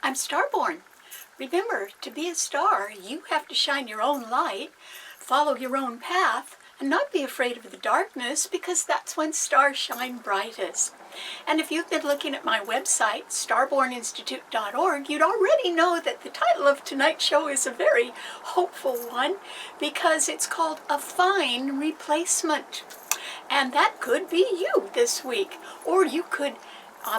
I'm Starborn. Remember, to be a star, you have to shine your own light, follow your own path, and not be afraid of the darkness, because that's when stars shine brightest. And if you've been looking at my website, starborninstitute.org, you'd already know that the title of tonight's show is a very hopeful one, because it's called A Fine Replacement. And that could be you this week, or you could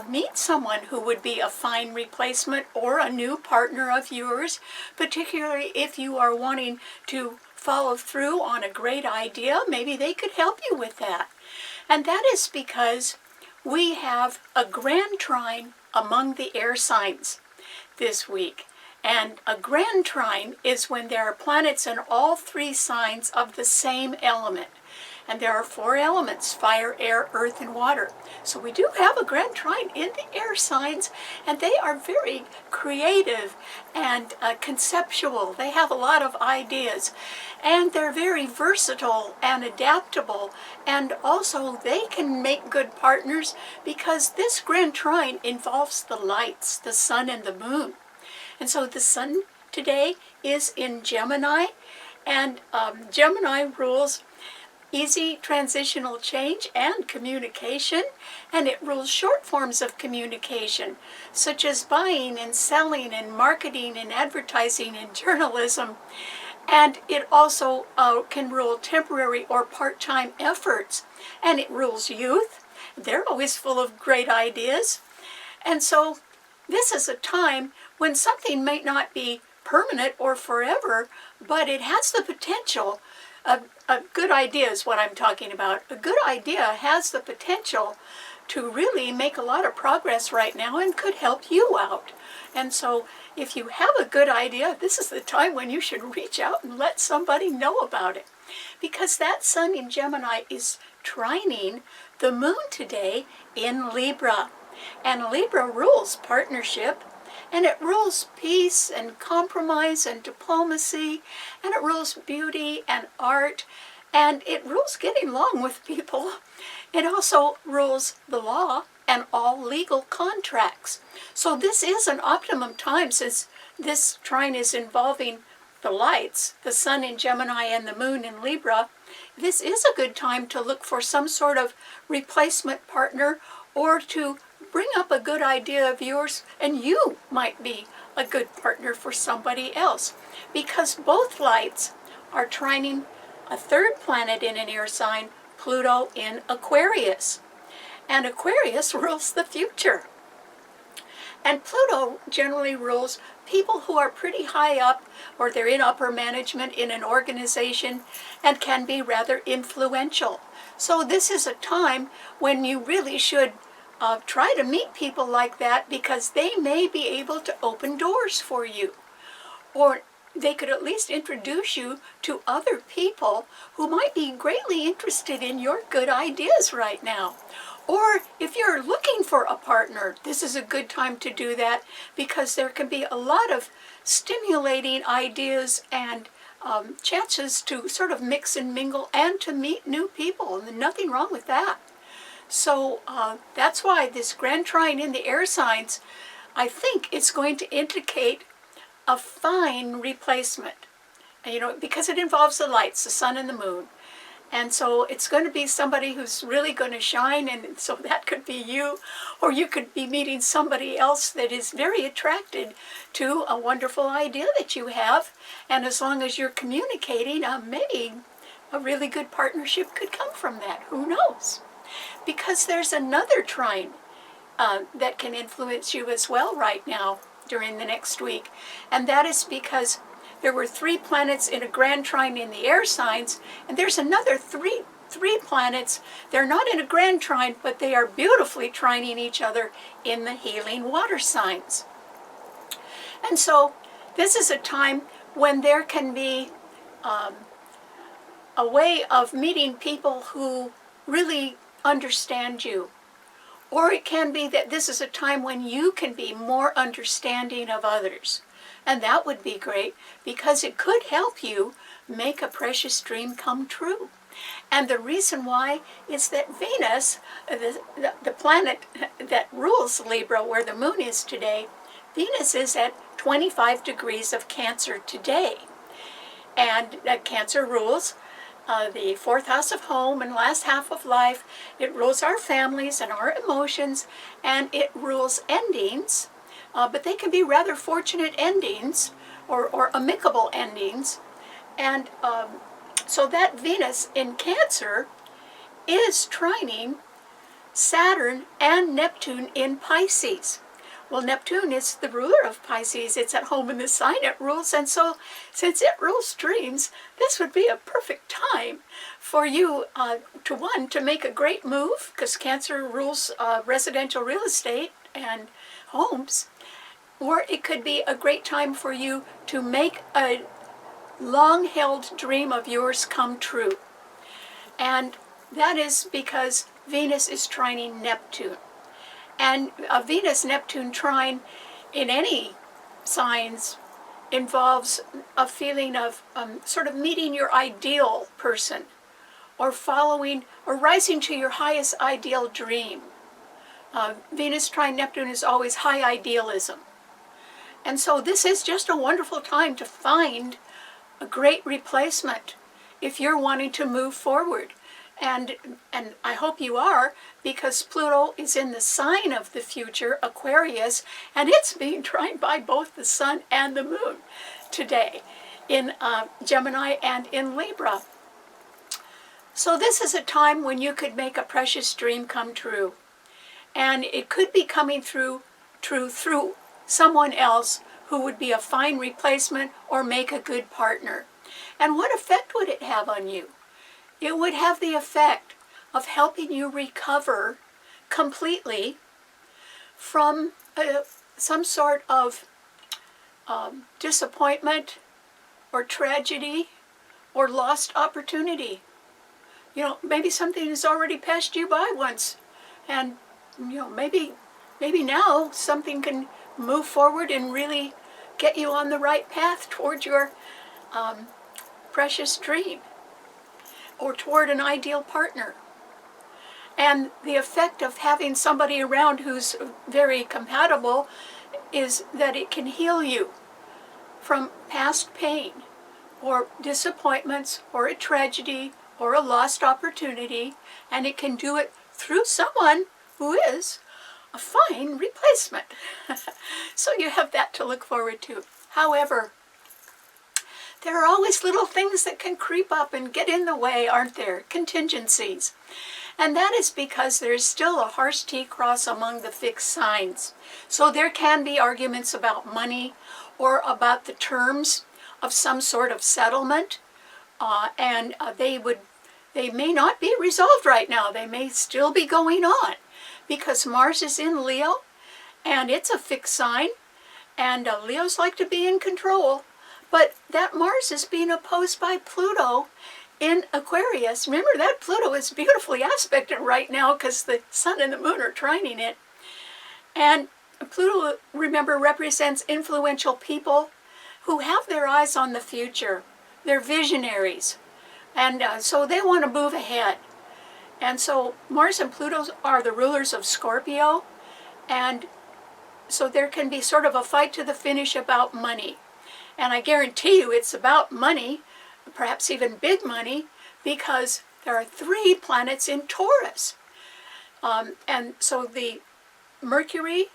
meet someone who would be a fine replacement or a new partner of yours, particularly if you are wanting to follow through on a great idea. Maybe they could help you with that. And that is because we have a Grand Trine among the air signs this week. And a Grand Trine is when there are planets in all three signs of the same element. And there are four elements: fire, air, earth, and water. So we do have a Grand Trine in the air signs, and they are very creative and conceptual. They have a lot of ideas, and they're very versatile and adaptable, and also they can make good partners because this Grand Trine involves the lights, the sun and the moon. And so the sun today is in Gemini, and Gemini rules easy transitional change and communication, and it rules short forms of communication, such as buying and selling and marketing and advertising and journalism. And it also can rule temporary or part-time efforts, and it rules youth. They're always full of great ideas. And so this is a time when something might not be permanent or forever, but it has the potential. A good idea is what I'm talking about. A good idea has the potential to really make a lot of progress right now and could help you out. And so if you have a good idea, this is the time when you should reach out and let somebody know about it. Because that sun in Gemini is trining the moon today in Libra. And Libra rules partnership, and it rules peace and compromise and diplomacy, and it rules beauty and art, and it rules getting along with people. It also rules the law and all legal contracts. So this is an optimum time, since this trine is involving the lights, the sun in Gemini and the moon in Libra. This is a good time to look for some sort of replacement partner, or to bring up a good idea of yours, and you might be a good partner for somebody else, because both lights are trining a third planet in an air sign, Pluto in Aquarius. And Aquarius rules the future. And Pluto generally rules people who are pretty high up, or they're in upper management in an organization, and can be rather influential. So this is a time when you really should try to meet people like that, because they may be able to open doors for you. Or they could at least introduce you to other people who might be greatly interested in your good ideas right now. Or if you're looking for a partner, this is a good time to do that, because there can be a lot of stimulating ideas and chances to sort of mix and mingle and to meet new people, and nothing wrong with that. So that's why this Grand Trine in the air signs, I think it's going to indicate a fine replacement, because it involves the lights, the sun and the moon. And so it's going to be somebody who's really going to shine, and so that could be you, or you could be meeting somebody else that is very attracted to a wonderful idea that you have. And as long as you're communicating, maybe a really good partnership could come from that. Who knows? Because there's another trine that can influence you as well right now during the next week. And that is because there were three planets in a Grand Trine in the air signs, and there's another three planets. They're not in a Grand Trine, but they are beautifully trining each other in the healing water signs. And so this is a time when there can be a way of meeting people who really understand you. Or it can be that this is a time when you can be more understanding of others. And that would be great, because it could help you make a precious dream come true. And the reason why is that Venus, the planet that rules Libra, where the moon is today, Venus is at 25 degrees of Cancer today. And Cancer rules the fourth house of home and last half of life. It rules our families and our emotions, and it rules endings, but they can be rather fortunate endings or amicable endings. And so that Venus in Cancer is trining Saturn and Neptune in Pisces. Well, Neptune is the ruler of Pisces. It's at home in the sign it rules. And so since it rules dreams, this would be a perfect time for you to make a great move, because Cancer rules residential real estate and homes. Or it could be a great time for you to make a long-held dream of yours come true. And that is because Venus is trining Neptune. And a Venus-Neptune trine in any signs involves a feeling of sort of meeting your ideal person, or following or rising to your highest ideal dream. Venus trine Neptune is always high idealism. And so this is just a wonderful time to find a great replacement if you're wanting to move forward. And I hope you are, because Pluto is in the sign of the future, Aquarius, and it's being trined by both the Sun and the Moon today in Gemini and in Libra. So this is a time when you could make a precious dream come true. And it could be coming through someone else who would be a fine replacement or make a good partner. And what effect would it have on you? It would have the effect of helping you recover completely from some sort of disappointment or tragedy or lost opportunity. You know, maybe something has already passed you by once, and you know, maybe now something can move forward and really get you on the right path toward your precious dream, or toward an ideal partner. And the effect of having somebody around who's very compatible is that it can heal you from past pain or disappointments or a tragedy or a lost opportunity, and it can do it through someone who is a fine replacement. So you have that to look forward to. However, there are always little things that can creep up and get in the way, aren't there? Contingencies. And that is because there is still a harsh T-cross among the fixed signs. So there can be arguments about money or about the terms of some sort of settlement. And they may not be resolved right now. They may still be going on, because Mars is in Leo, and it's a fixed sign, and Leos like to be in control. But that Mars is being opposed by Pluto in Aquarius. Remember, that Pluto is beautifully aspected right now because the Sun and the Moon are trining it. And Pluto, remember, represents influential people who have their eyes on the future. They're visionaries. And so they want to move ahead. And so Mars and Pluto are the rulers of Scorpio. And so there can be sort of a fight to the finish about money. And I guarantee you it's about money, perhaps even big money, because there are 3 planets in Taurus. And so the Mercury,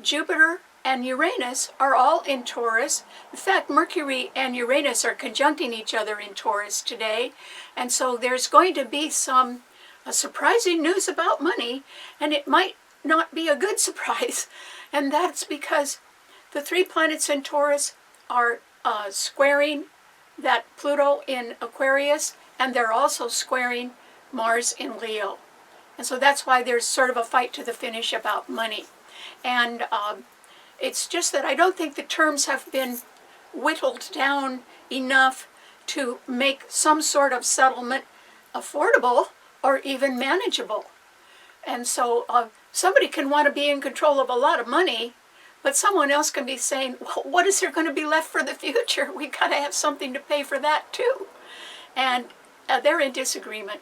Jupiter, and Uranus are all in Taurus. In fact, Mercury and Uranus are conjuncting each other in Taurus today. And so there's going to be some surprising news about money, and it might not be a good surprise. And that's because the 3 planets in Taurus are squaring that Pluto in Aquarius, and they're also squaring Mars in Leo. And so that's why there's sort of a fight to the finish about money. And it's just that I don't think the terms have been whittled down enough to make some sort of settlement affordable or even manageable. And so somebody can want to be in control of a lot of money, but someone else can be saying, well, what is there going to be left for the future? We got to have something to pay for that too. And they're in disagreement.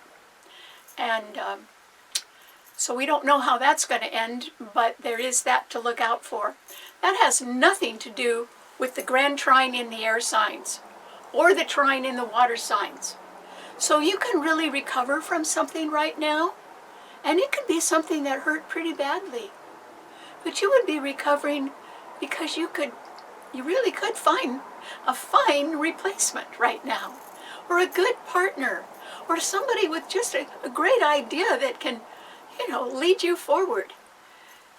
And So we don't know how that's going to end, but there is that to look out for. That has nothing to do with the Grand Trine in the air signs or the trine in the water signs. So you can really recover from something right now, and it could be something that hurt pretty badly. But you would be recovering because you really could find a fine replacement right now, or a good partner, or somebody with just a great idea that can, lead you forward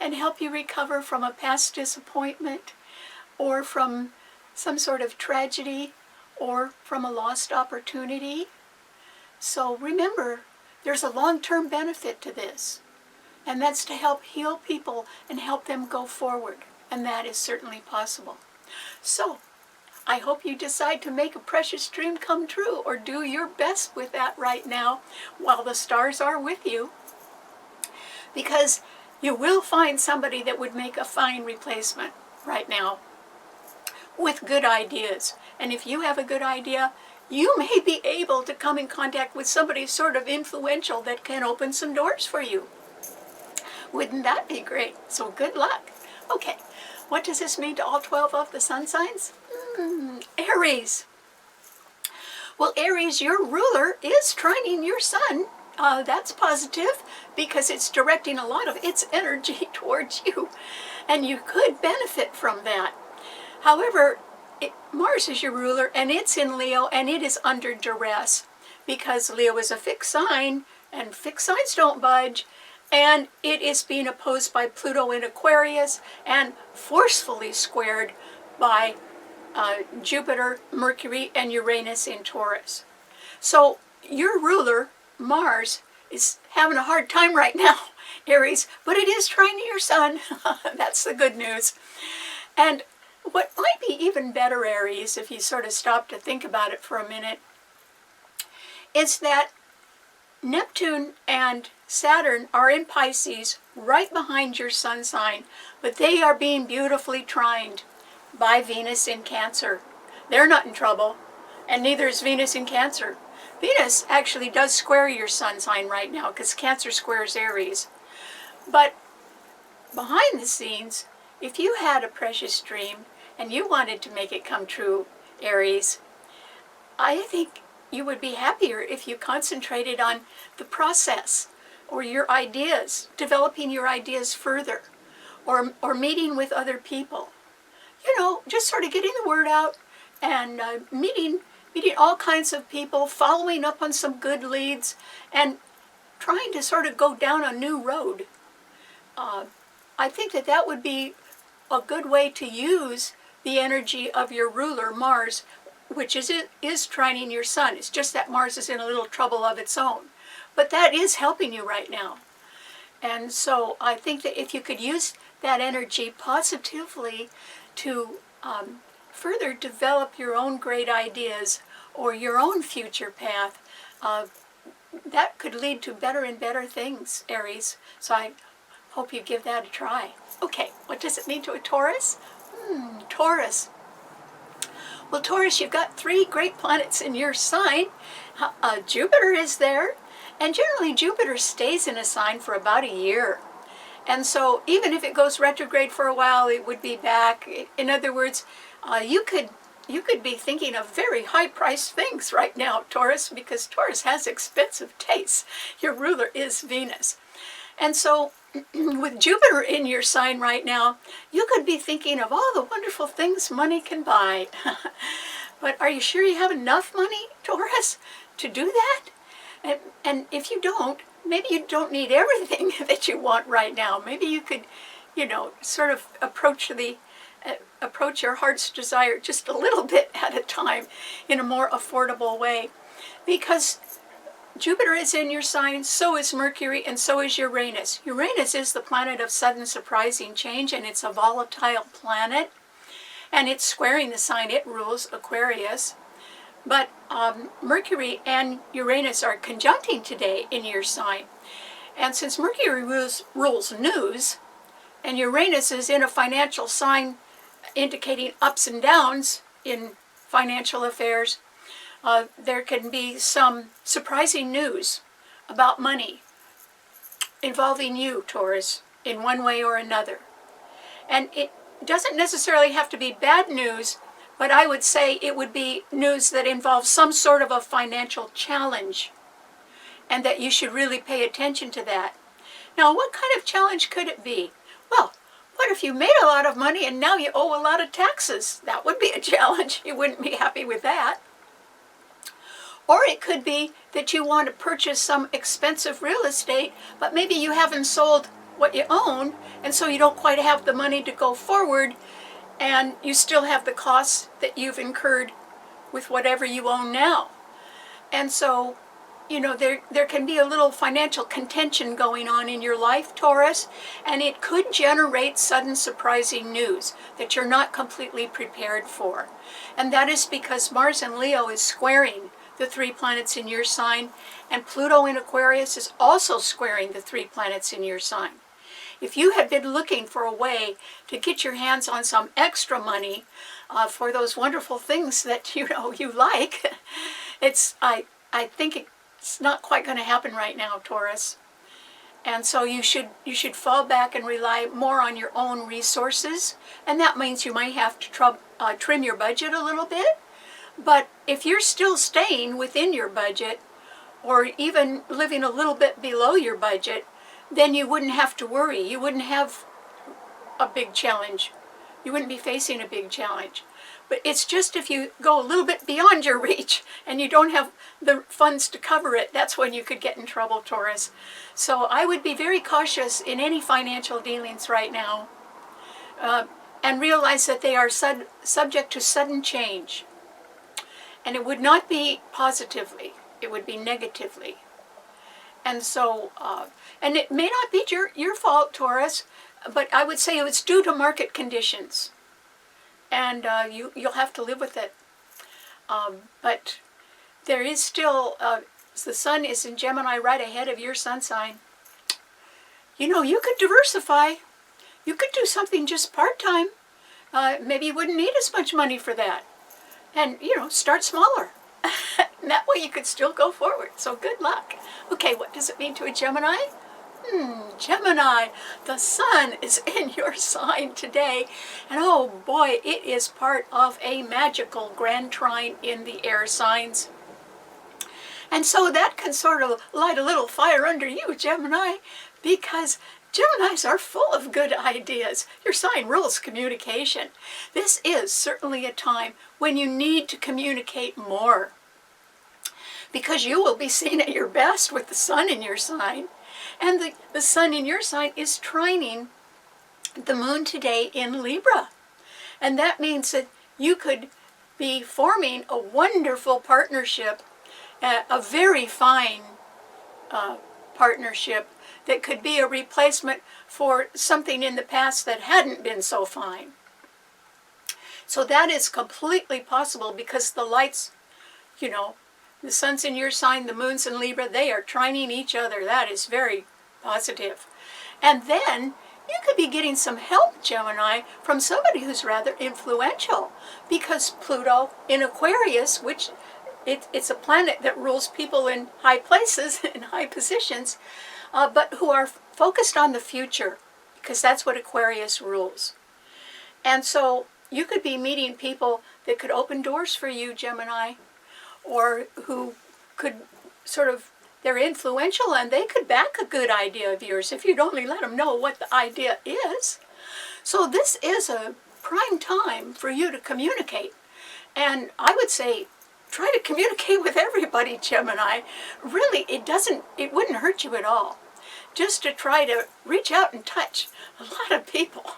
and help you recover from a past disappointment, or from some sort of tragedy, or from a lost opportunity. So remember, there's a long-term benefit to this, and that's to help heal people and help them go forward, and that is certainly possible. So I hope you decide to make a precious dream come true, or do your best with that right now while the stars are with you, because you will find somebody that would make a fine replacement right now with good ideas. And if you have a good idea, you may be able to come in contact with somebody sort of influential that can open some doors for you. Wouldn't that be great? So good luck. Okay, what does this mean to all 12 of the sun signs? Aries. Well, Aries, your ruler is trining your sun. That's positive because it's directing a lot of its energy towards you, and you could benefit from that. However, Mars is your ruler, and it's in Leo, and it is under duress because Leo is a fixed sign, and fixed signs don't budge, and it is being opposed by Pluto in Aquarius and forcefully squared by Jupiter, Mercury, and Uranus in Taurus. So your ruler, Mars, is having a hard time right now, Aries, but it is trining your sun. That's the good news. And what might be even better, Aries, if you sort of stop to think about it for a minute, is that Neptune and Saturn are in Pisces right behind your sun sign, but they are being beautifully trined by Venus in Cancer. They're not in trouble, and neither is Venus in Cancer. Venus actually does square your sun sign right now because Cancer squares Aries. But behind the scenes, if you had a precious dream and you wanted to make it come true, Aries, I think you would be happier if you concentrated on the process, or your ideas, developing your ideas further, or meeting with other people. Just sort of getting the word out and meeting all kinds of people, following up on some good leads, and trying to sort of go down a new road. I think that would be a good way to use the energy of your ruler, Mars, which is trining your sun. It's just that Mars is in a little trouble of its own. But that is helping you right now. And so I think that if you could use that energy positively to further develop your own great ideas or your own future path, that could lead to better and better things, Aries. So I hope you give that a try. Okay, what does it mean to a Taurus? Taurus. Well, Taurus, you've got 3 great planets in your sign. Jupiter is there, and generally Jupiter stays in a sign for about a year. And so even if it goes retrograde for a while, it would be back. In other words, you could be thinking of very high-priced things right now, Taurus, because Taurus has expensive tastes. Your ruler is Venus. And so with Jupiter in your sign right now, you could be thinking of all the wonderful things money can buy. But are you sure you have enough money, Taurus, to do that? And if you don't, maybe you don't need everything that you want right now. Maybe you could, sort of approach your heart's desire just a little bit at a time in a more affordable way. Because Jupiter is in your sign, so is Mercury, and so is Uranus. Uranus is the planet of sudden surprising change, and it's a volatile planet, and it's squaring the sign it rules, Aquarius. But Mercury and Uranus are conjuncting today in your sign. And since Mercury rules news, and Uranus is in a financial sign indicating ups and downs in financial affairs, there can be some surprising news about money involving you, Taurus, in one way or another. And it doesn't necessarily have to be bad news, but I would say it would be news that involves some sort of a financial challenge, and that you should really pay attention to that. Now, what kind of challenge could it be? Well, what if you made a lot of money and now you owe a lot of taxes? That would be a challenge. You wouldn't be happy with that. Or it could be that you want to purchase some expensive real estate, but maybe you haven't sold what you own, and so you don't quite have the money to go forward, and you still have the costs that you've incurred with whatever you own now. And so, you know, there can be a little financial contention going on in your life, Taurus, and it could generate sudden surprising news that you're not completely prepared for. And that is because Mars in Leo is squaring the 3 planets in your sign, and Pluto in Aquarius is also squaring the 3 planets in your sign. If you had been looking for a way to get your hands on some extra money for those wonderful things that you like, I think it's not quite going to happen right now, Taurus. And so you should fall back and rely more on your own resources, and that means you might have to trim your budget a little bit. But if you're still staying within your budget, or even living a little bit below your budget, then you wouldn't have to worry. You wouldn't have a big challenge. You wouldn't be facing a big challenge. But it's just if you go a little bit beyond your reach and you don't have the funds to cover it, that's when you could get in trouble, Taurus. So I would be very cautious in any financial dealings right now, and realize that they are subject to sudden change. And it would not be positively, it would be negatively. And so, and it may not be your fault, Taurus, but I would say it's due to market conditions. And you'll have to live with it. But there is still, the sun is in Gemini right ahead of your sun sign. You know, you could diversify. You could do something just part-time. Maybe you wouldn't need as much money for that. And, you know, start smaller. And that way you could still go forward. So good luck. Okay, what does it mean to a Gemini? Gemini, the sun is in your sign today. And oh boy, it is part of a magical Grand Trine in the air signs. And so that can sort of light a little fire under you, Gemini, because Geminis are full of good ideas. Your sign rules communication. This is certainly a time when you need to communicate more, because you will be seen at your best with the sun in your sign. And the sun in your sign is trining the moon today in Libra. And that means that you could be forming a wonderful partnership, a very fine partnership that could be a replacement for something in the past that hadn't been so fine. So that is completely possible because the lights, you know, the sun's in your sign, the moon's in Libra, they are trining each other. That is very positive. And then you could be getting some help, Gemini, from somebody who's rather influential, because Pluto in Aquarius, which it's a planet that rules people in high places, in high positions, but who are focused on the future, because that's what Aquarius rules. And so you could be meeting people that could open doors for you, Gemini, or who could sort of, they're influential and they could back a good idea of yours if you'd only let them know what the idea is. So this is a prime time for you to communicate. And I would say, try to communicate with everybody, Gemini. Really, it wouldn't hurt you at all. Just to try to reach out and touch a lot of people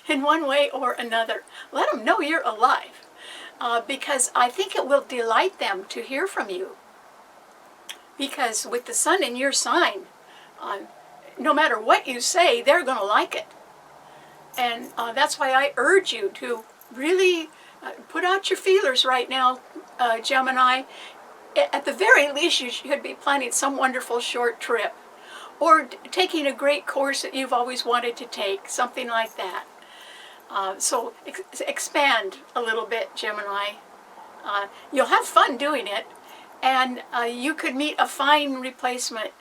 in one way or another. Let them know you're alive. Because I think it will delight them to hear from you. Because with the sun in your sign, no matter what you say, they're going to like it. And that's why I urge you to really put out your feelers right now, Gemini. At the very least, you should be planning some wonderful short trip, or taking a great course that you've always wanted to take, something like that. So expand a little bit, Gemini. You'll have fun doing it, and you could meet a fine replacement,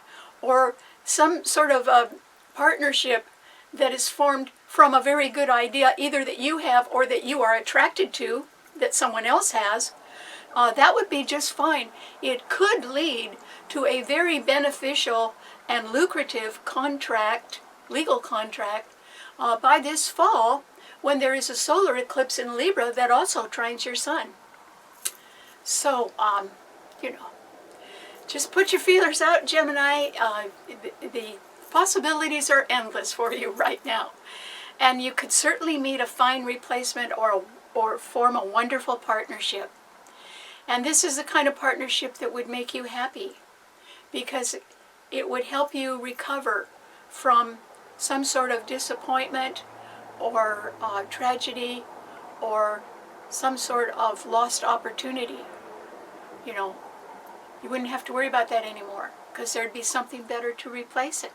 or some sort of a partnership that is formed from a very good idea, either that you have or that you are attracted to, that someone else has, that would be just fine. It could lead to a very beneficial and lucrative contract, legal contract, by this fall, when there is a solar eclipse in Libra that also trines your sun. So, you know, just put your feelers out, Gemini. The possibilities are endless for you right now. And you could certainly meet a fine replacement or form a wonderful partnership. And this is the kind of partnership that would make you happy, because it would help you recover from some sort of disappointment or tragedy or some sort of lost opportunity. You know, you wouldn't have to worry about that anymore, because there'd be something better to replace it.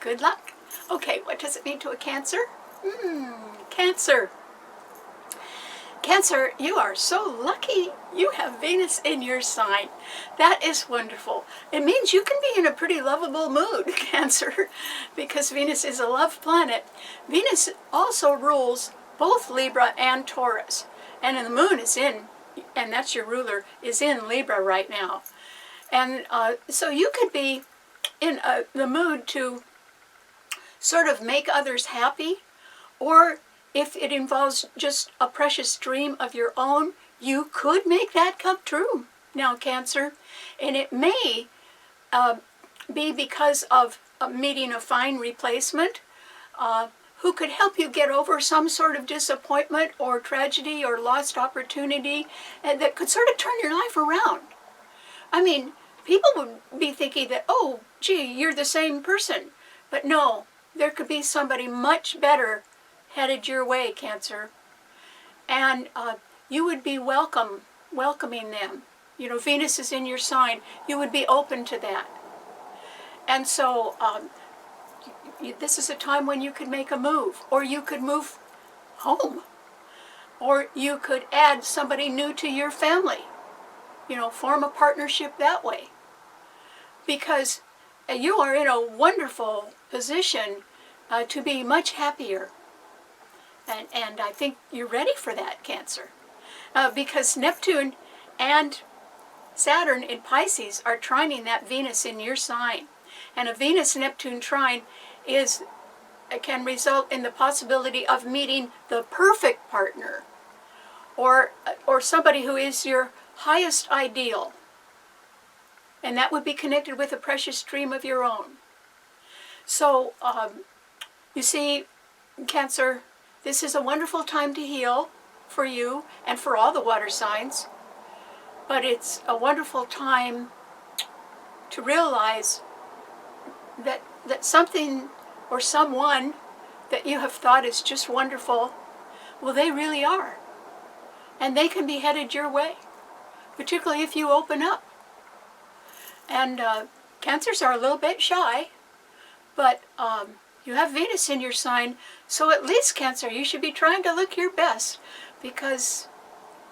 Good luck. Okay, what does it mean to a Cancer? Cancer. Cancer, you are so lucky you have Venus in your sign. That is wonderful. It means you can be in a pretty lovable mood, Cancer, because Venus is a love planet. Venus also rules both Libra and Taurus. And the moon is in, and that's your ruler, is in Libra right now. And so you could be in the mood to sort of make others happy, or if it involves just a precious dream of your own, you could make that come true now, Cancer. And it may be because of meeting a fine replacement who could help you get over some sort of disappointment or tragedy or lost opportunity, and that could sort of turn your life around. I mean, people would be thinking that, oh, gee, you're the same person. But no, there could be somebody much better headed your way, Cancer. And you would be welcoming them. You know, Venus is in your sign. You would be open to that. And so this is a time when you could make a move, or you could move home, or you could add somebody new to your family. You know, form a partnership that way. Because you are in a wonderful position to be much happier. And I think you're ready for that, Cancer. Because Neptune and Saturn in Pisces are trining that Venus in your sign. And a Venus-Neptune trine can result in the possibility of meeting the perfect partner, or somebody who is your highest ideal. And that would be connected with a precious dream of your own. So, you see, Cancer, this is a wonderful time to heal for you and for all the water signs. But it's a wonderful time to realize that something or someone that you have thought is just wonderful, well, they really are. And they can be headed your way, particularly if you open up. And Cancers are a little bit shy, but you have Venus in your sign, so at least, Cancer, you should be trying to look your best, because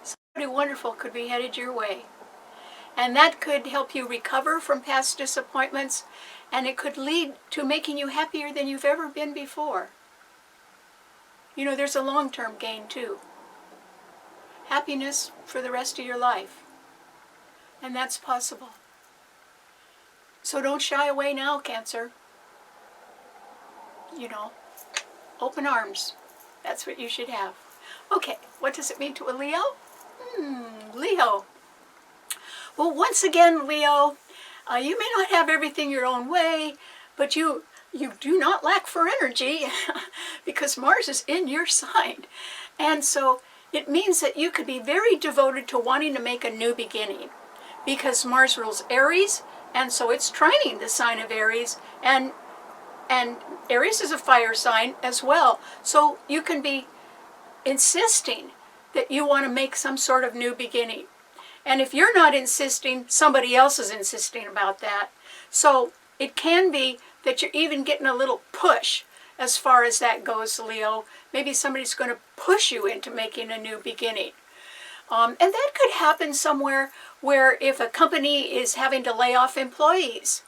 somebody wonderful could be headed your way. And that could help you recover from past disappointments, and it could lead to making you happier than you've ever been before. You know, there's a long-term gain, too. Happiness for the rest of your life. And that's possible. So don't shy away now, Cancer. You know, open arms. That's what you should have. Okay, what does it mean to a Leo? Leo. Well, once again, Leo, you may not have everything your own way, but you do not lack for energy because Mars is in your sign. And so it means that you could be very devoted to wanting to make a new beginning, because Mars rules Aries, and so it's trining the sign of Aries, and Aries is a fire sign as well. So you can be insisting that you want to make some sort of new beginning. And if you're not insisting, somebody else is insisting about that. So it can be that you're even getting a little push as far as that goes, Leo. Maybe somebody's going to push you into making a new beginning. And that could happen somewhere where if a company is having to lay off employees,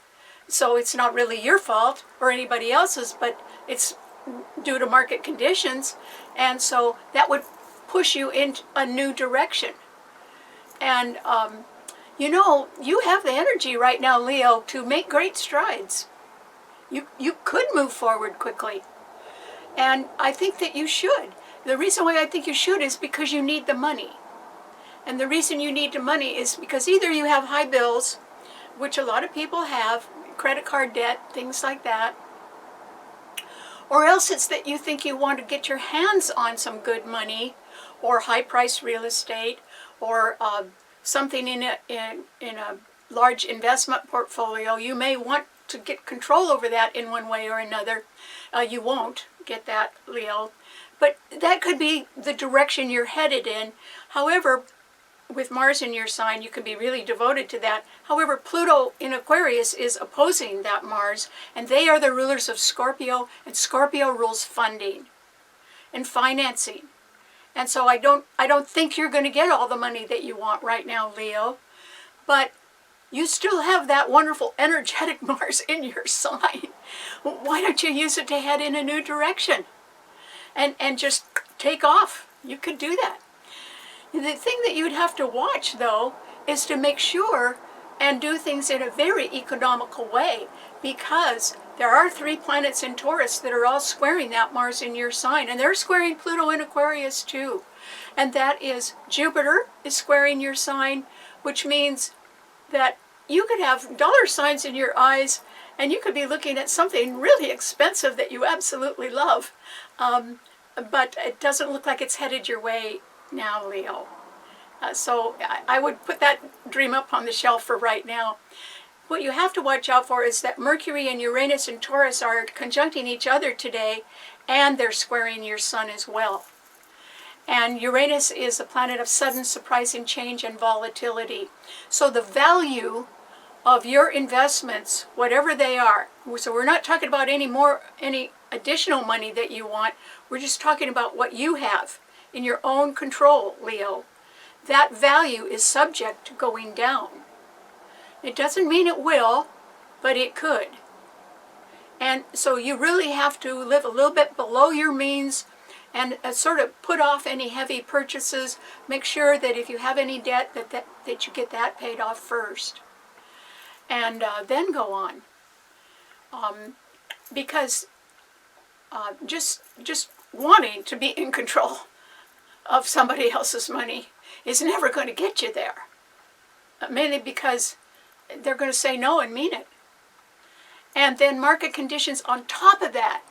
So it's not really your fault or anybody else's, but it's due to market conditions. And so that would push you in a new direction. And, you know, you have the energy right now, Leo, to make great strides. You could move forward quickly. And I think that you should. The reason why I think you should is because you need the money. And the reason you need the money is because either you have high bills, which a lot of people have, credit card debt, things like that, or else it's that you think you want to get your hands on some good money or high-priced real estate or something in a large investment portfolio. You may want to get control over that in one way or another. You won't get that, Leo. But that could be the direction you're headed in. However, with Mars in your sign, you can be really devoted to that. However, Pluto in Aquarius is opposing that Mars, and they are the rulers of Scorpio, and Scorpio rules funding and financing. And so I don't think you're going to get all the money that you want right now, Leo, but you still have that wonderful energetic Mars in your sign. Why don't you use it to head in a new direction and just take off? You could do that. The thing that you'd have to watch, though, is to make sure and do things in a very economical way, because there are 3 planets in Taurus that are all squaring that Mars in your sign, and they're squaring Pluto in Aquarius too. And that is Jupiter is squaring your sign, which means that you could have dollar signs in your eyes and you could be looking at something really expensive that you absolutely love, but it doesn't look like it's headed your way now, Leo. So I would put that dream up on the shelf for right now. What you have to watch out for is that Mercury and Uranus and Taurus are conjuncting each other today, and they're squaring your sun as well. And Uranus is a planet of sudden, surprising change and volatility. So the value of your investments, whatever they are, so we're not talking about any additional money that you want, we're just talking about what you have in your own control, Leo. That value is subject to going down. It doesn't mean it will, but it could. And so you really have to live a little bit below your means and sort of put off any heavy purchases. Make sure that if you have any debt, that you get that paid off first. And then go on. Because just wanting to be in control of somebody else's money is never going to get you there. Mainly because they're going to say no and mean it. And then market conditions on top of that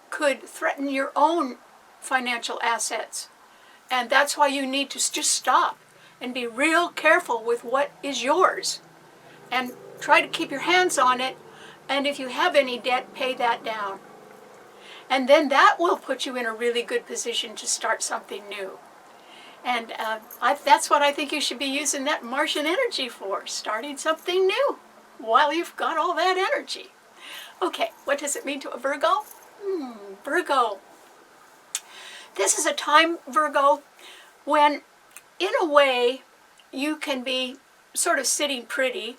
could threaten your own financial assets. And that's why you need to just stop and be real careful with what is yours. And try to keep your hands on it. And if you have any debt, pay that down. And then that will put you in a really good position to start something new. And that's what I think you should be using that Martian energy for, starting something new while you've got all that energy. Okay, what does it mean to a Virgo? Virgo. This is a time, Virgo, when in a way you can be sort of sitting pretty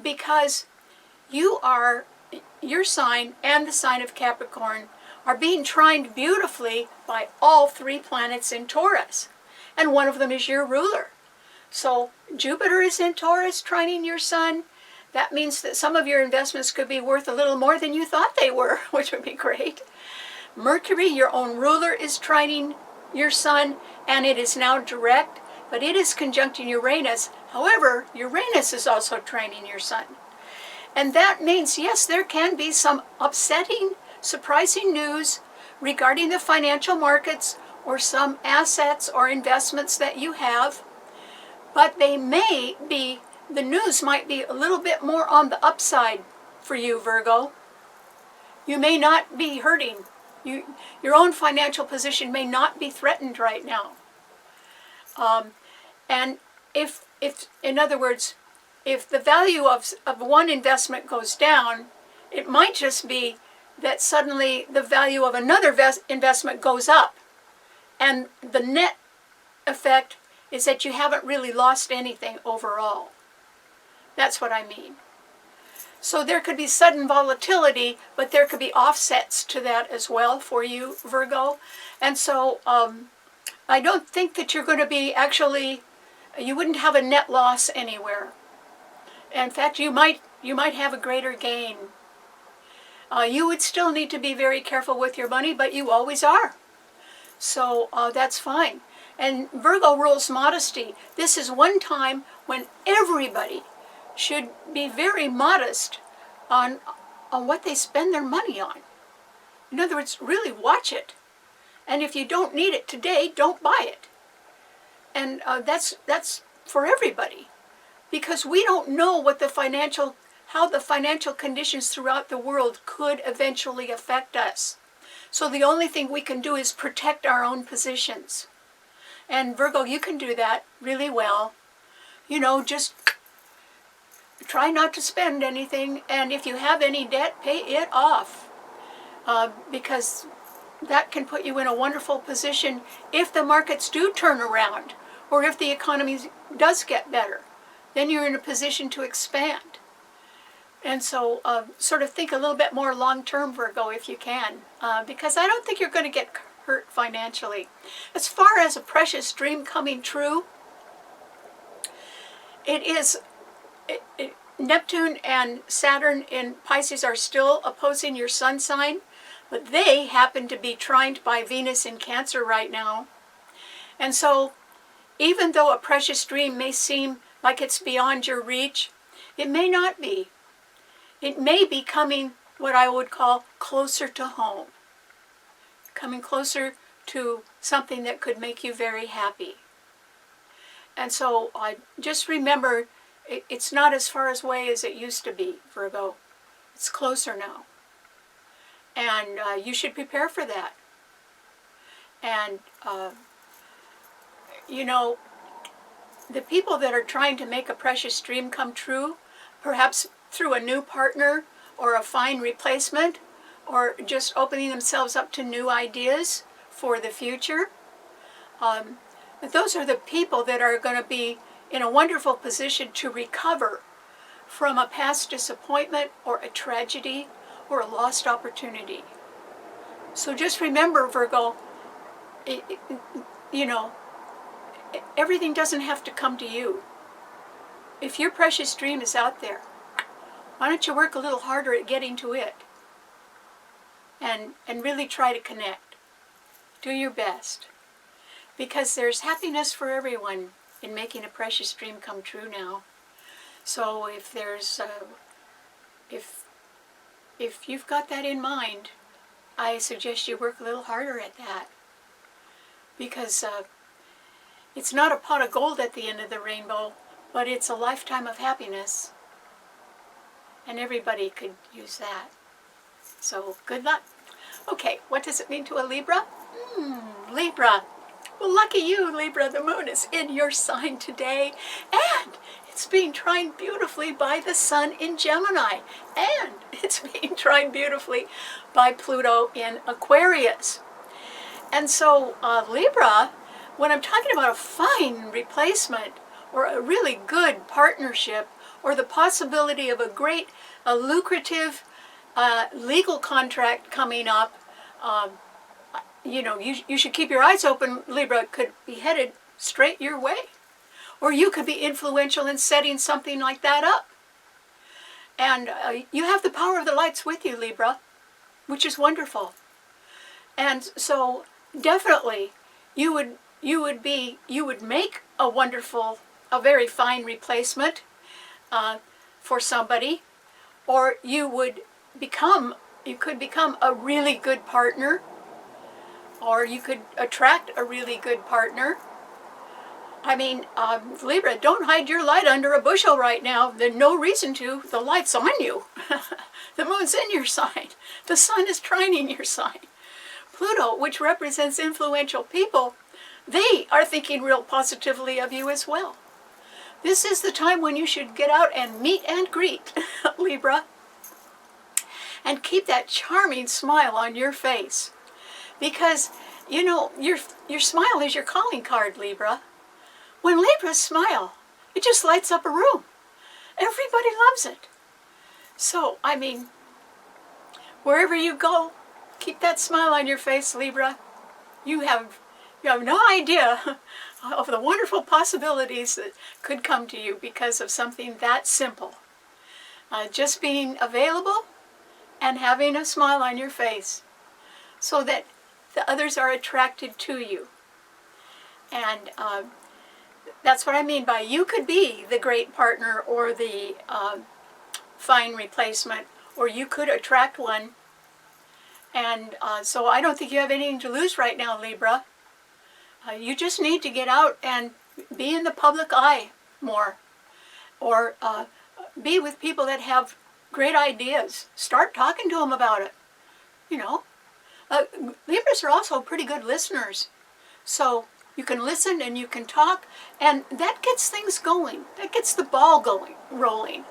because your sign and the sign of Capricorn are being trined beautifully by all 3 planets in Taurus. And one of them is your ruler. So Jupiter is in Taurus, trining your sun. That means that some of your investments could be worth a little more than you thought they were, which would be great. Mercury, your own ruler, is trining your sun, and it is now direct, but it is conjuncting Uranus. However, Uranus is also trining your sun. And that means, yes, there can be some upsetting, surprising news regarding the financial markets or some assets or investments that you have, but the news might be a little bit more on the upside for you, Virgo. You may not be hurting. Your own financial position may not be threatened right now. And if in other words, if the value of one investment goes down, it might just be that suddenly the value of another investment goes up. And the net effect is that you haven't really lost anything overall. That's what I mean. So there could be sudden volatility, but there could be offsets to that as well for you, Virgo. And so I don't think that you're going to be actually, you wouldn't have a net loss anywhere. In fact, you might have a greater gain. You would still need to be very careful with your money, but you always are. So that's fine. And Virgo rules modesty. This is one time when everybody should be very modest on what they spend their money on. In other words, really watch it. And if you don't need it today, don't buy it. And that's for everybody. Because we don't know what how the financial conditions throughout the world could eventually affect us. So the only thing we can do is protect our own positions. And Virgo, you can do that really well. Just try not to spend anything, and if you have any debt, pay it off. Because that can put you in a wonderful position if the markets do turn around, or if the economy does get better. Then you're in a position to expand. And so sort of think a little bit more long-term, Virgo, if you can, because I don't think you're going to get hurt financially. As far as a precious dream coming true, it is... Neptune and Saturn in Pisces are still opposing your sun sign, but they happen to be trined by Venus in Cancer right now. And so, even though a precious dream may seem like it's beyond your reach, it may not be. It may be coming what I would call closer to home, coming closer to something that could make you very happy. And so, just remember, it's not as far away as it used to be, Virgo. It's closer now. And you should prepare for that. And, the people that are trying to make a precious dream come true, perhaps through a new partner or a fine replacement, or just opening themselves up to new ideas for the future, those are the people that are going to be in a wonderful position to recover from a past disappointment or a tragedy or a lost opportunity. So just remember, Virgo, everything doesn't have to come to you. If your precious dream is out there, why don't you work a little harder at getting to it? And really try to connect. Do your best. Because there's happiness for everyone in making a precious dream come true now. So if there's, if you've got that in mind, I suggest you work a little harder at that. Because it's not a pot of gold at the end of the rainbow, but it's a lifetime of happiness. And everybody could use that. So good luck. Okay, what does it mean to a Libra? Libra. Well, lucky you, Libra, the moon is in your sign today, and it's being trined beautifully by the sun in Gemini, and it's being trined beautifully by Pluto in Aquarius. And so, Libra, when I'm talking about a fine replacement, or a really good partnership, or the possibility of a lucrative legal contract coming up, you should keep your eyes open. Libra could be headed straight your way. Or you could be influential in setting something like that up. And you have the power of the lights with you, Libra, which is wonderful. And so definitely you would make a very fine replacement for somebody, or you could become a really good partner, or you could attract a really good partner. I mean, Libra, don't hide your light under a bushel right now. There's no reason to. The light's on you. The moon's in your sign. The sun is trining your sign. Pluto, which represents influential people, they are thinking real positively of you as well. This is the time when you should get out and meet and greet, Libra, and keep that charming smile on your face. Because, your smile is your calling card, Libra. When Libras smile, it just lights up a room. Everybody loves it. So, I mean, wherever you go, keep that smile on your face, Libra. You have no idea of the wonderful possibilities that could come to you because of something that simple. Just being available and having a smile on your face so that the others are attracted to you. And that's what I mean by you could be the great partner or the fine replacement, or you could attract one. And so I don't think you have anything to lose right now, Libra. You just need to get out and be in the public eye more, or be with people that have great ideas. Start talking to them about it. You know, Libras are also pretty good listeners, so you can listen and you can talk, and that gets things going. That gets the ball going, rolling.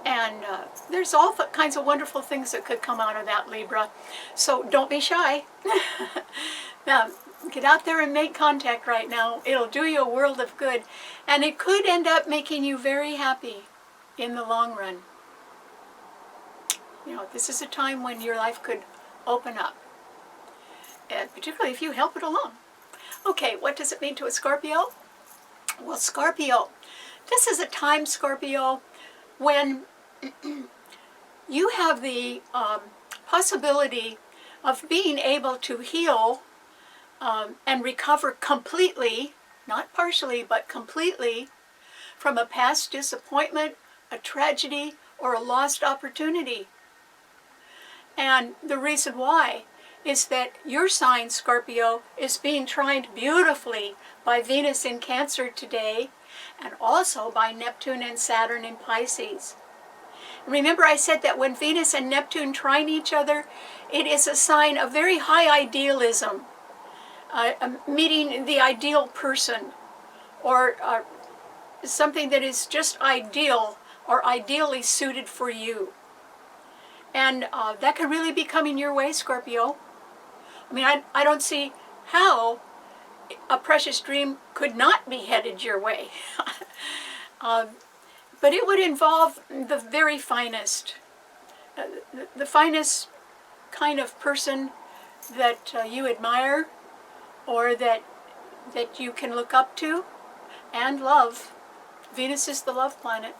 And there's all kinds of wonderful things that could come out of that, Libra. So don't be shy. Now, get out there and make contact right now. It'll do you a world of good. And it could end up making you very happy in the long run. You know, this is a time when your life could open up. And particularly if you help it along. Okay, what does it mean to a Scorpio? Well, Scorpio, this is a time, Scorpio, when you have the possibility of being able to heal and recover completely, not partially, but completely, from a past disappointment, a tragedy, or a lost opportunity. And the reason why is that your sign, Scorpio, is being tried beautifully by Venus in Cancer today, and also by Neptune and Saturn in Pisces. Remember I said that when Venus and Neptune trine each other, it is a sign of very high idealism, meeting the ideal person, or something that is just ideal or ideally suited for you. And that can really be coming your way, Scorpio. I mean, I don't see how a precious dream could not be headed your way. But it would involve the very finest, the finest kind of person that you admire, or that you can look up to and love. Venus is the love planet.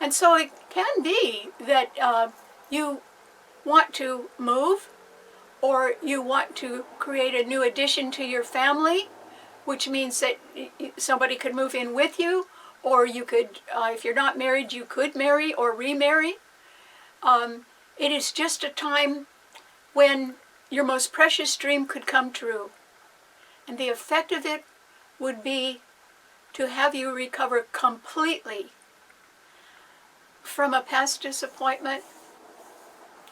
And so it can be that you want to move, or you want to create a new addition to your family, which means that somebody could move in with you, or you could, if you're not married, you could marry or remarry. It is just a time when your most precious dream could come true. And the effect of it would be to have you recover completely from a past disappointment,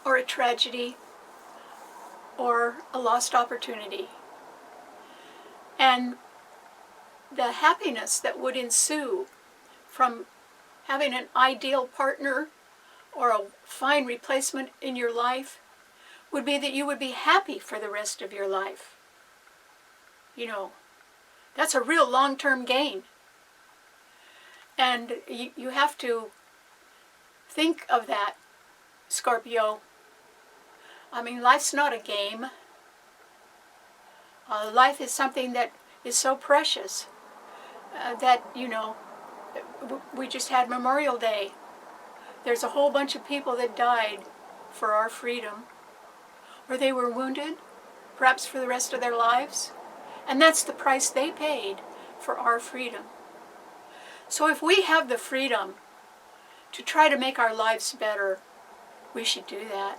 or a tragedy, or a lost opportunity. And the happiness that would ensue from having an ideal partner or a fine replacement in your life would be that you would be happy for the rest of your life. You know, that's a real long-term gain. And you have to think of that, Scorpio. I mean, life's not a game. Life is something that is so precious that, you know, we just had Memorial Day. There's a whole bunch of people that died for our freedom, or they were wounded, perhaps for the rest of their lives. And that's the price they paid for our freedom. So if we have the freedom to try to make our lives better, we should do that.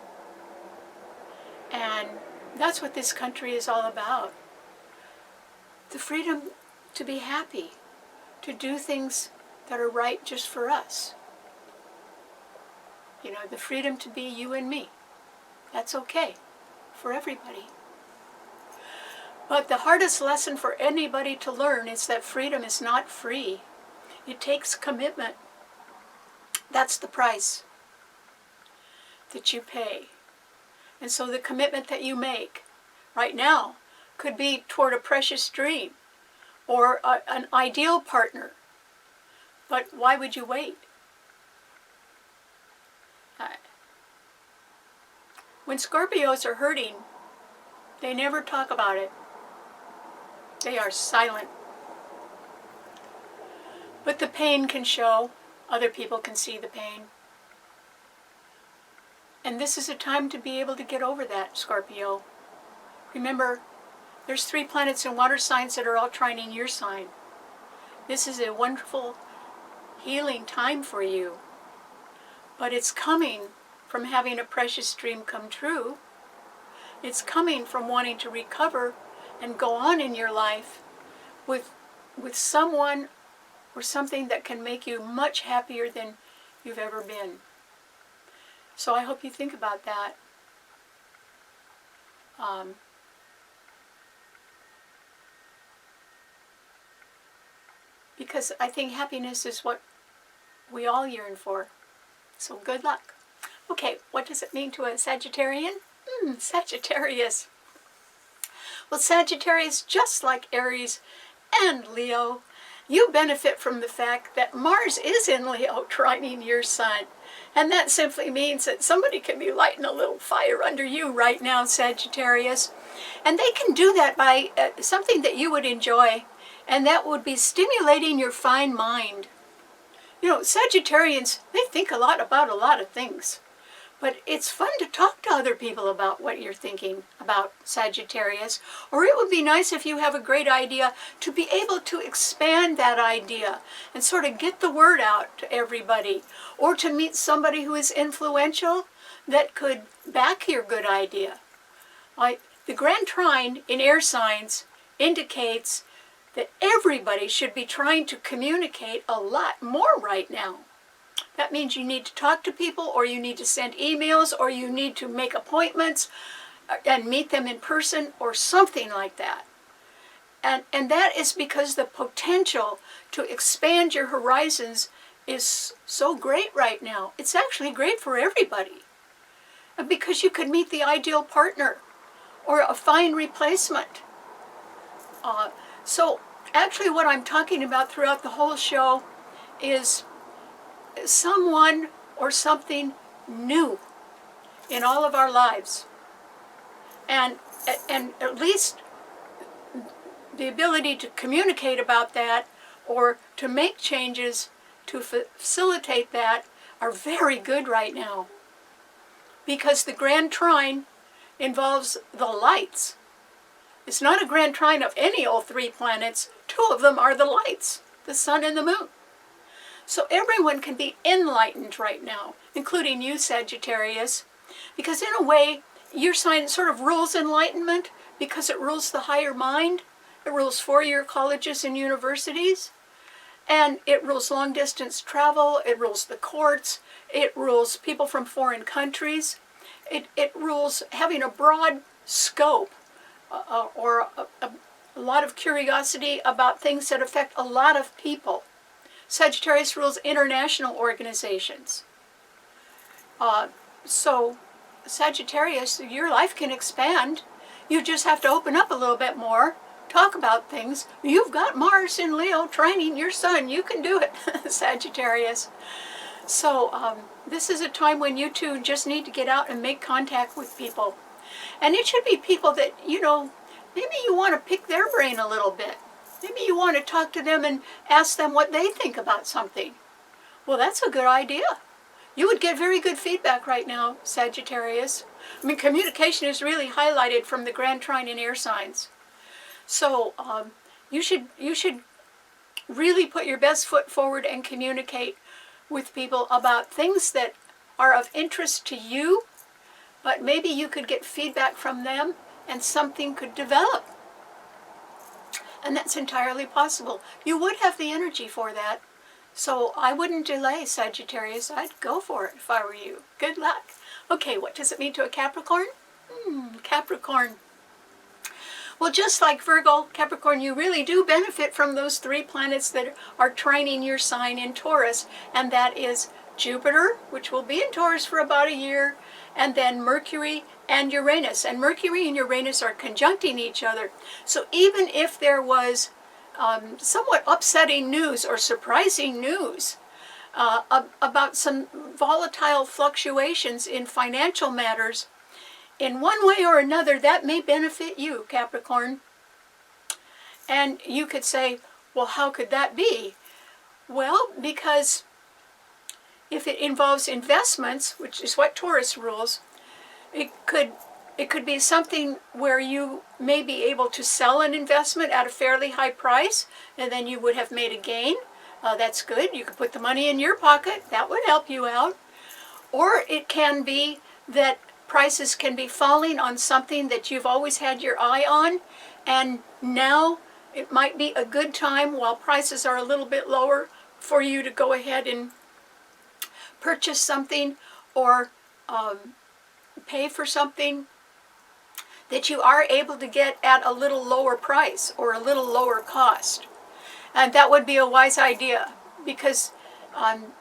And that's what this country is all about. The freedom to be happy, to do things that are right just for us. You know, the freedom to be you and me. That's okay for everybody. But the hardest lesson for anybody to learn is that freedom is not free. It takes commitment. That's the price that you pay. And so the commitment that you make right now could be toward a precious dream or an ideal partner. But why would you wait? When Scorpios are hurting, they never talk about it. They are silent. But the pain can show. Other people can see the pain. And this is a time to be able to get over that, Scorpio. Remember, there's 3 planets in water signs that are all trining your sign. This is a wonderful healing time for you. But it's coming from having a precious dream come true. It's coming from wanting to recover and go on in your life with someone or something that can make you much happier than you've ever been. So I hope you think about that. Because I think happiness is what we all yearn for. So good luck. Okay, what does it mean to a Sagittarian? Sagittarius. Well, Sagittarius, just like Aries and Leo, you benefit from the fact that Mars is in Leo, trining your sun. And that simply means that somebody can be lighting a little fire under you right now, Sagittarius. And they can do that by something that you would enjoy, and that would be stimulating your fine mind. You know, Sagittarians, they think a lot about a lot of things. But it's fun to talk to other people about what you're thinking about, Sagittarius. Or it would be nice if you have a great idea to be able to expand that idea and sort of get the word out to everybody. Or to meet somebody who is influential that could back your good idea. Like the Grand Trine in air signs indicates that everybody should be trying to communicate a lot more right now. That means you need to talk to people, or you need to send emails, or you need to make appointments and meet them in person, or something like that. And that is because the potential to expand your horizons is so great right now. It's actually great for everybody. Because you could meet the ideal partner, or a fine replacement. So actually what I'm talking about throughout the whole show is someone or something new in all of our lives, and at least the ability to communicate about that or to make changes to facilitate that are very good right now, because the Grand Trine involves the lights. It's not a Grand Trine of any old 3 planets. 2 of them are the lights, the sun and the moon. So everyone can be enlightened right now, including you, Sagittarius, because in a way, your sign sort of rules enlightenment because it rules the higher mind. It rules 4-year colleges and universities, and it rules long-distance travel. It rules the courts. It rules people from foreign countries. It rules having a broad scope or a lot of curiosity about things that affect a lot of people. Sagittarius rules international organizations. So Sagittarius, your life can expand. You just have to open up a little bit more, talk about things. You've got Mars in Leo trining your sun. You can do it, Sagittarius. So this is a time when you two just need to get out and make contact with people. And it should be people that, you know, maybe you want to pick their brain a little bit. Maybe you want to talk to them and ask them what they think about something. Well, that's a good idea. You would get very good feedback right now, Sagittarius. I mean, communication is really highlighted from the Grand Trine in air signs. So you should really put your best foot forward and communicate with people about things that are of interest to you, but maybe you could get feedback from them and something could develop. And that's entirely possible. You would have the energy for that. So I wouldn't delay, Sagittarius. I'd go for it if I were you. Good luck. Okay, what does it mean to a Capricorn? Capricorn. Well, just like Virgo, Capricorn, you really do benefit from those 3 planets that are trining your sign in Taurus. And that is Jupiter, which will be in Taurus for about a year, and then Mercury and Uranus. And Mercury and Uranus are conjuncting each other. So even if there was somewhat upsetting news or surprising news about some volatile fluctuations in financial matters. In one way or another, that may benefit you, Capricorn. And you could say, well, how could that be? Well, because if it involves investments, which is what Taurus rules, it could be something where you may be able to sell an investment at a fairly high price, and then you would have made a gain. That's good. You could put the money in your pocket. That would help you out. Or it can be that prices can be falling on something that you've always had your eye on, and now it might be a good time while prices are a little bit lower for you to go ahead and purchase something or pay for something that you are able to get at a little lower price or a little lower cost. And that would be a wise idea, because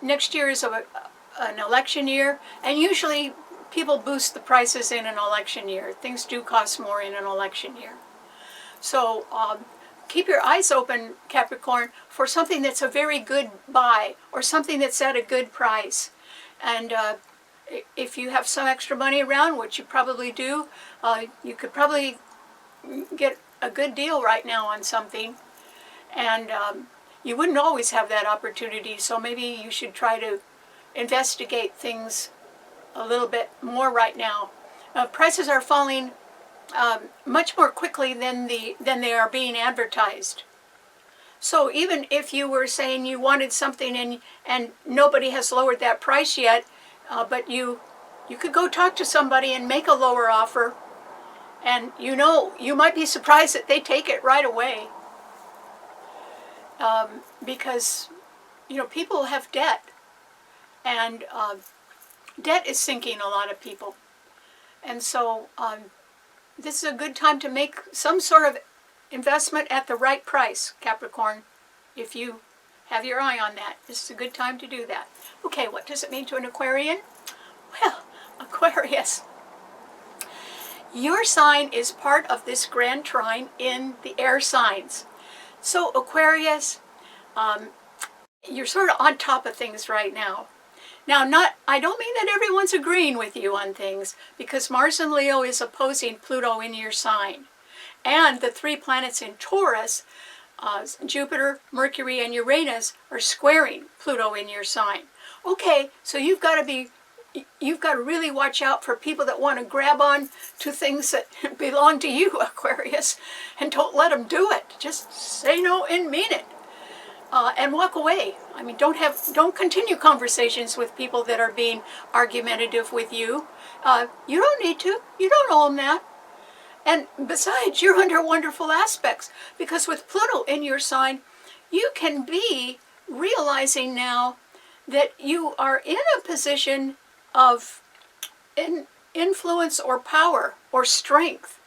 next year is an election year, and usually people boost the prices in an election year. Things do cost more in an election year. So keep your eyes open, Capricorn, for something that's a very good buy or something that's at a good price. And if you have some extra money around, which you probably do, you could probably get a good deal right now on something. And you wouldn't always have that opportunity, so maybe you should try to investigate things a little bit more right now. Prices are falling much more quickly than they are being advertised. So even if you were saying you wanted something and nobody has lowered that price yet, but you could go talk to somebody and make a lower offer, and you might be surprised that they take it right away. Because people have debt, and debt is sinking a lot of people, and so this is a good time to make some sort of investment at the right price, Capricorn. If you have your eye on that, this is a good time to do that. Okay, what does it mean to an Aquarian? Well, Aquarius, your sign is part of this Grand Trine in the air signs. So Aquarius, you're sort of on top of things right now. Now, I don't mean that everyone's agreeing with you on things, because Mars in Leo is opposing Pluto in your sign. And the 3 planets in Taurus, Jupiter, Mercury, and Uranus, are squaring Pluto in your sign. Okay, so you've got to really watch out for people that want to grab on to things that belong to you, Aquarius, and don't let them do it. Just say no and mean it. And walk away. I mean, don't continue conversations with people that are being argumentative with you. You don't need to. You don't owe them that. And besides, you're under wonderful aspects, because with Pluto in your sign, you can be realizing now that you are in a position of influence or power or strength.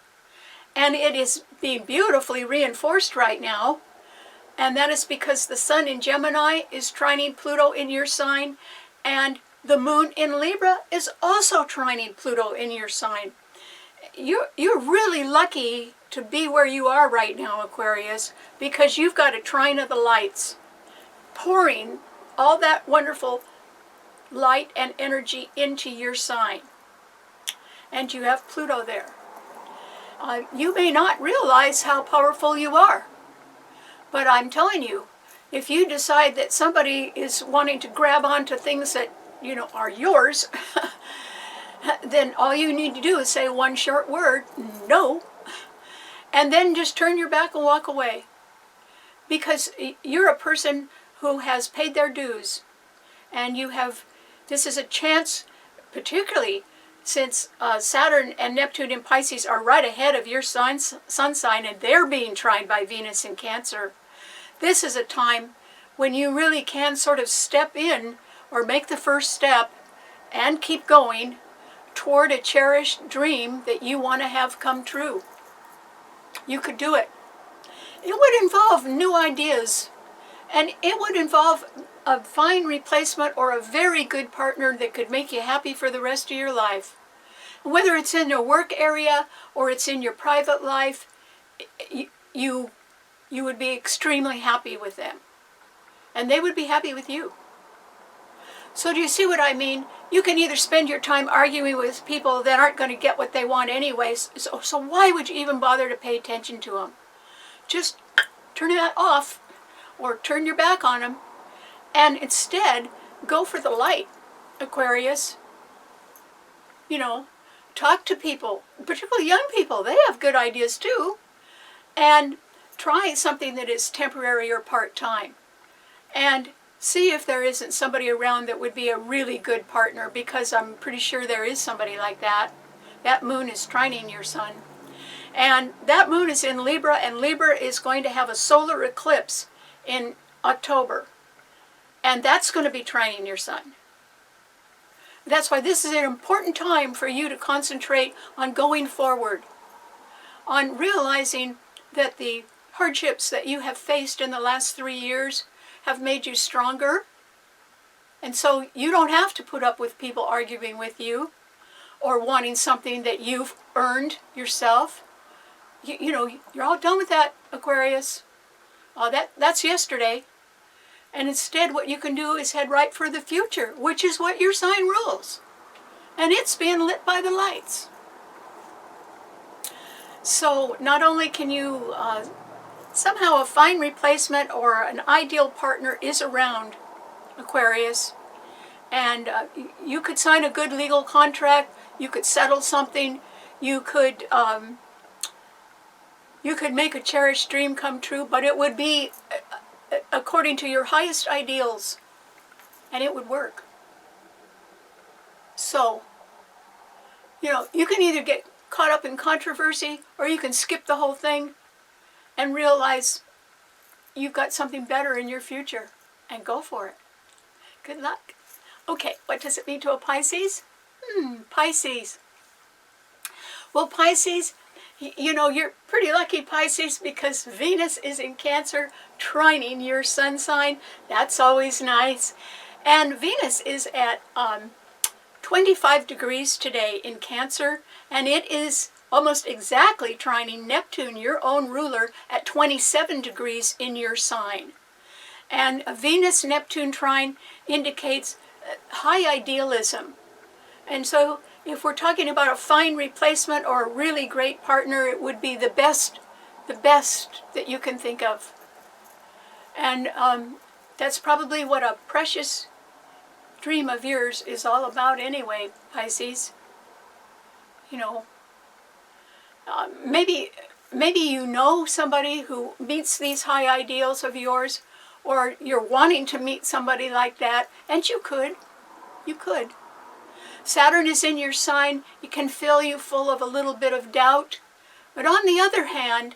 And it is being beautifully reinforced right now. And that is because the Sun in Gemini is trining Pluto in your sign, and the Moon in Libra is also trining Pluto in your sign. You're really lucky to be where you are right now, Aquarius, because you've got a trine of the lights, pouring all that wonderful light and energy into your sign. And you have Pluto there. You may not realize how powerful you are. But I'm telling you, if you decide that somebody is wanting to grab onto things that, are yours, then all you need to do is say one short word, no, and then just turn your back and walk away. Because you're a person who has paid their dues, and this is a chance, particularly since Saturn and Neptune in Pisces are right ahead of your sun sign, and they're being trined by Venus in Cancer. This is a time when you really can sort of step in or make the first step and keep going toward a cherished dream that you want to have come true. You could do it. It would involve new ideas, and it would involve a fine replacement or a very good partner that could make you happy for the rest of your life. Whether it's in your work area or it's in your private life, you would be extremely happy with them. And they would be happy with you. So do you see what I mean? You can either spend your time arguing with people that aren't going to get what they want anyways, so why would you even bother to pay attention to them? Just turn that off or turn your back on them and instead go for the light, Aquarius. You know, talk to people, particularly young people. They have good ideas too. And try something that is temporary or part-time. And see if there isn't somebody around that would be a really good partner, because I'm pretty sure there is somebody like that. That moon is trining your sun. And that moon is in Libra, and Libra is going to have a solar eclipse in October. And that's going to be trining your sun. That's why this is an important time for you to concentrate on going forward, on realizing that the hardships that you have faced in the last 3 years have made you stronger. And so you don't have to put up with people arguing with you or wanting something that you've earned yourself. You know, you're all done with that, Aquarius. That's yesterday. And instead what you can do is head right for the future, which is what your sign rules. And it's being lit by the lights. So not only can you, somehow a fine replacement or an ideal partner is around, Aquarius. And you could sign a good legal contract, you could settle something, you could make a cherished dream come true, but it would be according to your highest ideals, and it would work. So, you know, you can either get caught up in controversy, or you can skip the whole thing and realize you've got something better in your future, and go for it. Good luck. Okay, what does it mean to a Pisces? Pisces. Well, Pisces, you know, you're pretty lucky, Pisces, because Venus is in Cancer, trining your sun sign. That's always nice. And Venus is at 25 degrees today in Cancer, and it is almost exactly trining Neptune, your own ruler, at 27 degrees in your sign. And a Venus-Neptune trine indicates high idealism. And so if we're talking about a fine replacement or a really great partner, it would be the best that you can think of. And that's probably what a precious dream of yours is all about anyway, Pisces. You know, maybe you know somebody who meets these high ideals of yours, or you're wanting to meet somebody like that, and you could. Saturn is in your sign. It can fill you full of a little bit of doubt. But on the other hand,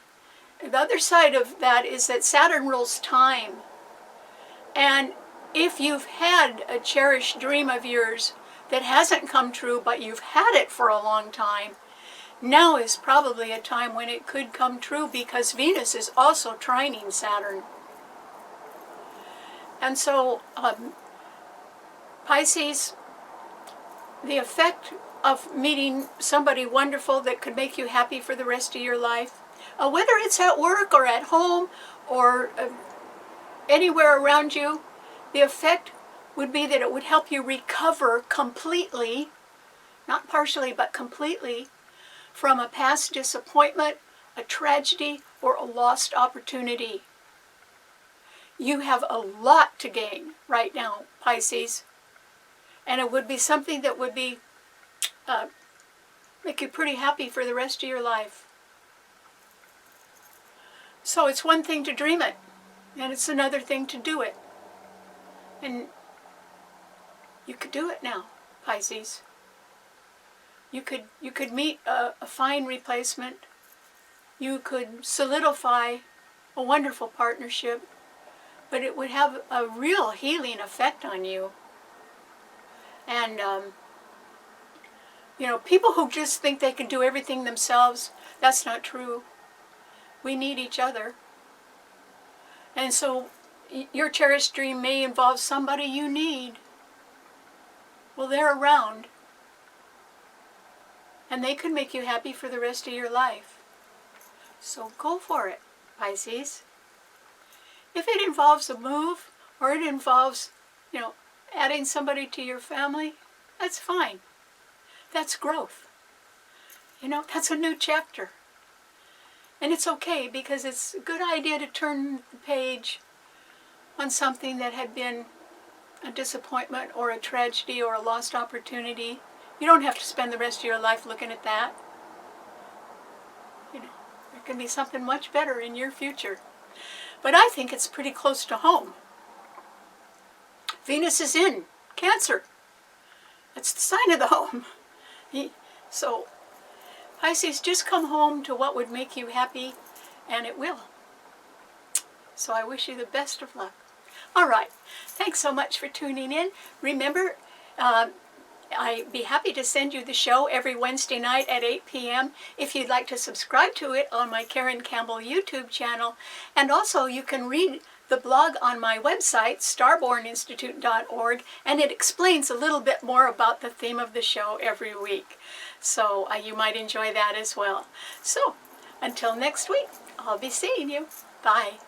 the other side of that is that Saturn rules time. And if you've had a cherished dream of yours that hasn't come true, but you've had it for a long time, now is probably a time when it could come true, because Venus is also trining Saturn. And so, Pisces, the effect of meeting somebody wonderful that could make you happy for the rest of your life, whether it's at work or at home or anywhere around you, the effect would be that it would help you recover completely, not partially, but completely, from a past disappointment, a tragedy, or a lost opportunity. You have a lot to gain right now, Pisces. And it would be something that would be make you pretty happy for the rest of your life. So it's one thing to dream it, and it's another thing to do it. And you could do it now, Pisces. You could meet a fine replacement. You could solidify a wonderful partnership, but it would have a real healing effect on you. And, you know, people who just think they can do everything themselves, that's not true. We need each other. And so your cherished dream may involve somebody you need. Well, they're around. And they could make you happy for the rest of your life. So go for it, Pisces. If it involves a move, or it involves, you know, adding somebody to your family, that's fine. That's growth. You know, that's a new chapter. And it's okay, because it's a good idea to turn the page on something that had been a disappointment or a tragedy or a lost opportunity. You don't have to spend the rest of your life looking at that. You know, there can be something much better in your future. But I think it's pretty close to home. Venus is in Cancer. That's the sign of the home. So, Pisces, just come home to what would make you happy, and it will. So I wish you the best of luck. All right. Thanks so much for tuning in. Remember, I'd be happy to send you the show every Wednesday night at 8 p.m. if you'd like to subscribe to it on my Karen Campbell YouTube channel. And also, you can read the blog on my website, starborninstitute.org, and it explains a little bit more about the theme of the show every week. So you might enjoy that as well. So, until next week, I'll be seeing you. Bye.